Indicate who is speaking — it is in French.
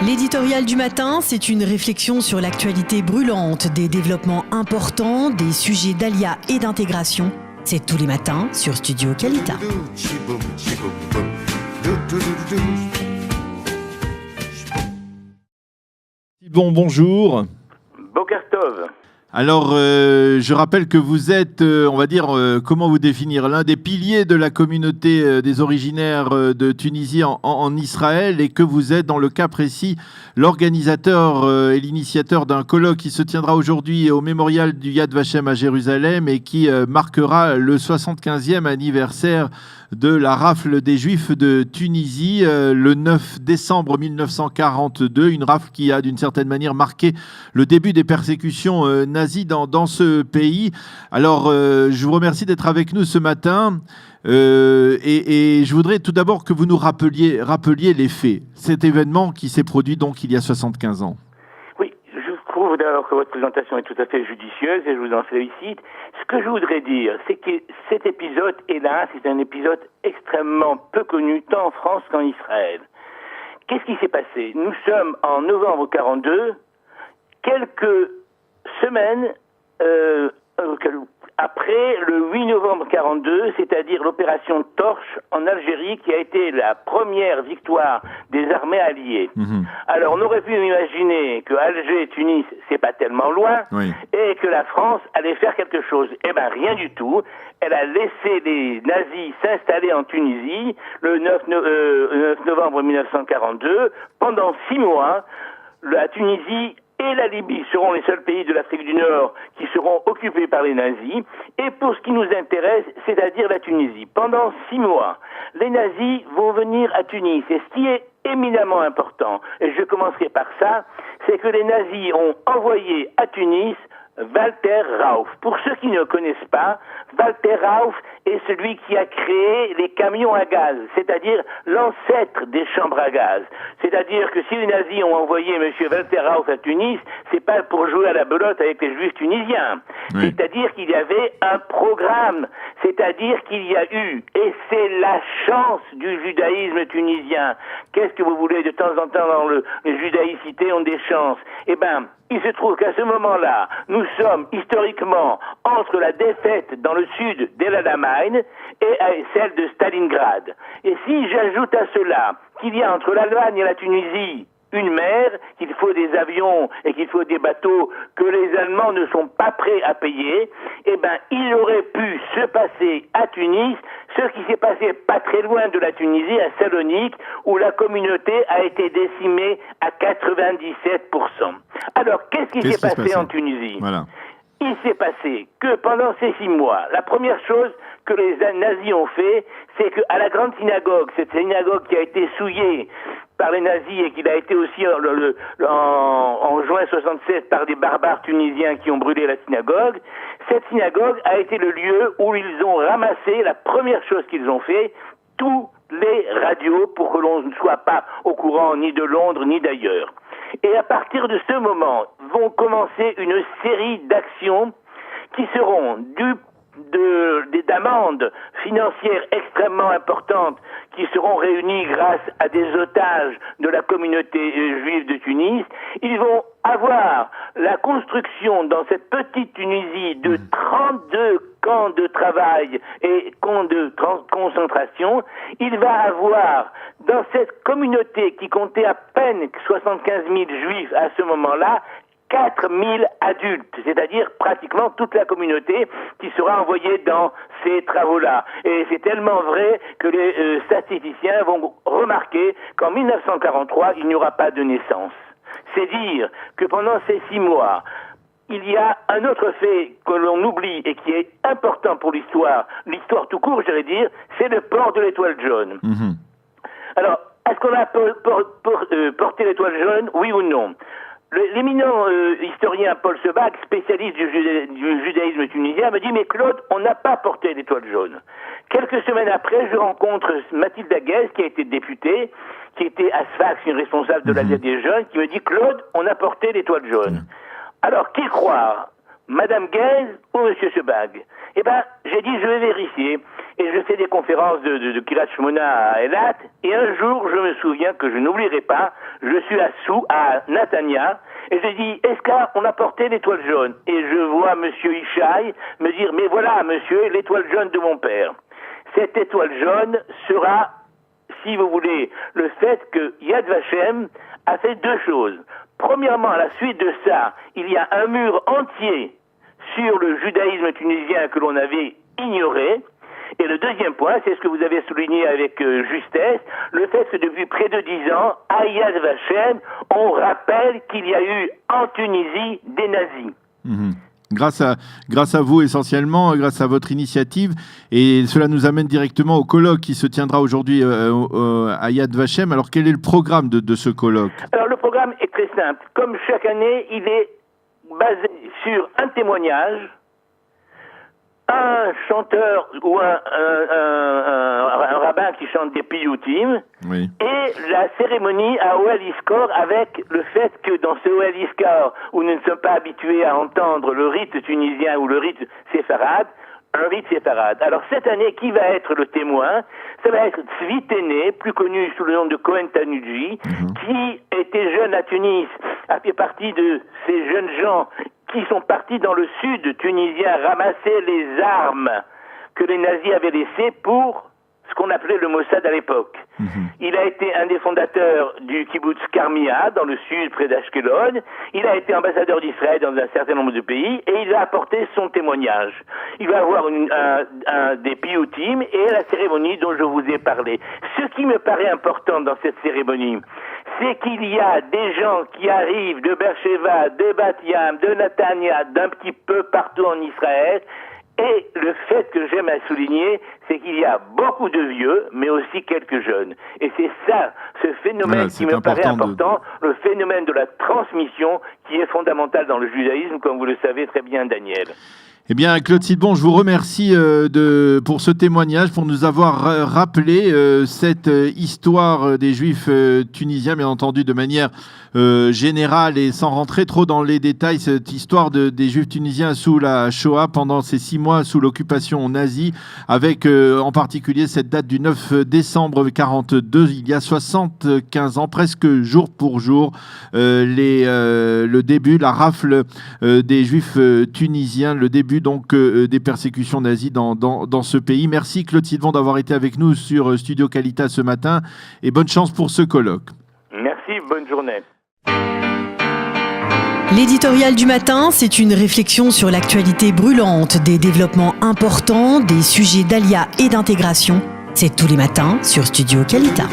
Speaker 1: L'éditorial du matin, c'est une réflexion sur l'actualité brûlante, des développements importants, des sujets d'ALIA et d'intégration. C'est tous les matins sur Studio Kalita.
Speaker 2: Bonjour.
Speaker 3: Boker Tov.
Speaker 2: Alors, je rappelle que vous êtes, on va dire, comment vous définir, l'un des piliers de la communauté des originaires de Tunisie en Israël, et que vous êtes, dans le cas précis, l'organisateur et l'initiateur d'un colloque qui se tiendra aujourd'hui au mémorial du Yad Vashem à Jérusalem et qui marquera le 75e anniversaire de la rafle des Juifs de Tunisie, le 9 décembre 1942, une rafle qui a d'une certaine manière marqué le début des persécutions nazies dans ce pays. Alors, je vous remercie d'être avec nous ce matin et je voudrais tout d'abord que vous nous rappeliez les faits. Cet événement qui s'est produit donc il y a 75 ans.
Speaker 3: Oui, je trouve d'abord que votre présentation est tout à fait judicieuse et je vous en félicite. Ce que je voudrais dire, c'est que cet épisode, hélas, c'est un épisode extrêmement peu connu, tant en France qu'en Israël. Qu'est-ce qui s'est passé? Nous sommes en novembre 42, quelques semaines après le 8 novembre 42, c'est-à-dire l'opération Torche en Algérie, qui a été la première victoire des armées alliées. Alors, on aurait pu imaginer que Alger et Tunis, c'est pas tellement loin, oui, et que la France allait faire quelque chose. Eh ben, rien du tout. Elle a laissé les nazis s'installer en Tunisie le 9 novembre 1942. Pendant 6 mois, la Tunisie et la Libye seront les seuls pays de l'Afrique du Nord qui seront occupés par les nazis. Et pour ce qui nous intéresse, c'est-à-dire la Tunisie, pendant 6 mois, les nazis vont venir à Tunis. Et ce qui est éminemment important, et je commencerai par ça, c'est que les nazis ont envoyé à Tunis Walter Rauff. Pour ceux qui ne connaissent pas, Walter Rauff est celui qui a créé les camions à gaz, c'est-à-dire l'ancêtre des chambres à gaz. C'est-à-dire que si les nazis ont envoyé M. Walter Rauff à Tunis, c'est pas pour jouer à la belote avec les juifs tunisiens. Oui. C'est-à-dire qu'il y avait un programme, c'est-à-dire qu'il y a eu, et c'est la chance du judaïsme tunisien. Qu'est-ce que vous voulez, de temps en temps dans les judaïcités ont des chances? Eh ben, il se trouve qu'à ce moment-là, nous sommes historiquement entre la défaite dans le sud d'El Alamein et celle de Stalingrad. Et si j'ajoute à cela qu'il y a entre l'Allemagne et la Tunisie une mer, qu'il faut des avions et qu'il faut des bateaux que les Allemands ne sont pas prêts à payer, eh ben, il aurait pu se passer à Tunis ce qui s'est passé pas très loin de la Tunisie, à Salonique, où la communauté a été décimée à 97%. Alors, qu'est-ce qui s'est passé en Tunisie? Voilà. Il s'est passé que pendant ces 6 mois, la première chose que les nazis ont fait, c'est qu'à la grande synagogue, cette synagogue qui a été souillée par les nazis et qui a été aussi en juin 67 par des barbares tunisiens qui ont brûlé la synagogue, cette synagogue a été le lieu où ils ont ramassé, la première chose qu'ils ont fait, tous les radios pour que l'on ne soit pas au courant ni de Londres ni d'ailleurs. Et à partir de ce moment, vont commencer une série d'actions qui seront d'amendes financières extrêmement importantes qui seront réunies grâce à des otages de la communauté juive de Tunis. Ils vont avoir la construction dans cette petite Tunisie de 32 camps de travail et camps de concentration. Il va avoir dans cette communauté qui comptait à peine 75 000 juifs à ce moment-là, 4 000 adultes, c'est-à-dire pratiquement toute la communauté qui sera envoyée dans ces travaux-là. Et c'est tellement vrai que les statisticiens vont remarquer qu'en 1943, il n'y aura pas de naissance. C'est dire que pendant ces 6 mois, il y a un autre fait que l'on oublie et qui est important pour l'histoire tout court, j'allais dire, c'est le port de l'étoile jaune. Alors, est-ce qu'on a porté l'étoile jaune, oui ou non? L'éminent historien Paul Sebag, spécialiste du judaïsme tunisien, me dit « Mais Claude, on n'a pas porté l'étoile jaune ». Quelques semaines après, je rencontre Mathilde Aguez, qui a été députée, qui était à Sfax, une responsable de l'Alliance des jeunes, qui me dit « Claude, on a porté l'étoile jaune ». Alors, qui croire, Madame Guez ou Monsieur Sebag? Eh ben, j'ai dit, je vais vérifier. et je fais des conférences de Kiryat Shmona à Eilat, et un jour, je me souviens que je n'oublierai pas, je suis à Natania, et je dis, est-ce qu'on a porté l'étoile jaune? Et je vois monsieur Ishaï me dire, mais voilà, monsieur, l'étoile jaune de mon père. Cette étoile jaune sera, si vous voulez, le fait que Yad Vashem a fait deux choses. Premièrement, à la suite de ça, il y a un mur entier sur le judaïsme tunisien que l'on avait ignoré. Et le deuxième point, c'est ce que vous avez souligné avec justesse, le fait que depuis près de 10 ans, à Yad Vashem, on rappelle qu'il y a eu en Tunisie des nazis.
Speaker 2: Mmh. Grâce à vous essentiellement, grâce à votre initiative, et cela nous amène directement au colloque qui se tiendra aujourd'hui à Yad Vashem. Alors quel est le programme de ce colloque?
Speaker 3: Alors le programme est très simple. Comme chaque année, il est basé sur un témoignage, un chanteur ou un rabbin qui chante des piyoutim, oui, et la cérémonie à Ohel Iskor, avec le fait que dans ce Ohel Iskor, où nous ne sommes pas habitués à entendre le rite tunisien ou le rite séfarade, un rite séfarade. Alors cette année, qui va être le témoin? Ça va être Tzvi Téné, plus connu sous le nom de Cohen Tanuji, qui était jeune à Tunis, a fait partie de ces jeunes gens qui sont partis dans le sud tunisien ramasser les armes que les nazis avaient laissées pour ce qu'on appelait le Mossad à l'époque. Il a été un des fondateurs du kibbutz Karmia, dans le sud, près d'Ashkelon. Il a été ambassadeur d'Israël dans un certain nombre de pays, et il a apporté son témoignage. Il va avoir des piyoutim et la cérémonie dont je vous ai parlé. Ce qui me paraît important dans cette cérémonie, c'est qu'il y a des gens qui arrivent de Beersheva, de Bat Yam, de Natania, d'un petit peu partout en Israël. Et le fait que j'aime à souligner, c'est qu'il y a beaucoup de vieux, mais aussi quelques jeunes. Et c'est ça, ce phénomène qui me paraît important, le phénomène de la transmission qui est fondamental dans le judaïsme, comme vous le savez très bien, Daniel.
Speaker 2: Eh bien, Claude Silbon, je vous remercie pour ce témoignage, pour nous avoir rappelé cette histoire des Juifs tunisiens, bien entendu, de manière générale et sans rentrer trop dans les détails, cette histoire des Juifs tunisiens sous la Shoah pendant ces 6 mois sous l'occupation nazie, avec en particulier cette date du 9 décembre 1942, il y a 75 ans, presque jour pour jour, le début, la rafle des Juifs tunisiens, le début donc des persécutions nazies dans ce pays. Merci Claude Silbon d'avoir été avec nous sur Studio Qualitas ce matin et bonne chance pour ce colloque.
Speaker 3: Merci, bonne journée.
Speaker 1: L'éditorial du matin, c'est une réflexion sur l'actualité brûlante, des développements importants, des sujets d'ALIA et d'intégration. C'est tous les matins sur Studio Qualitas.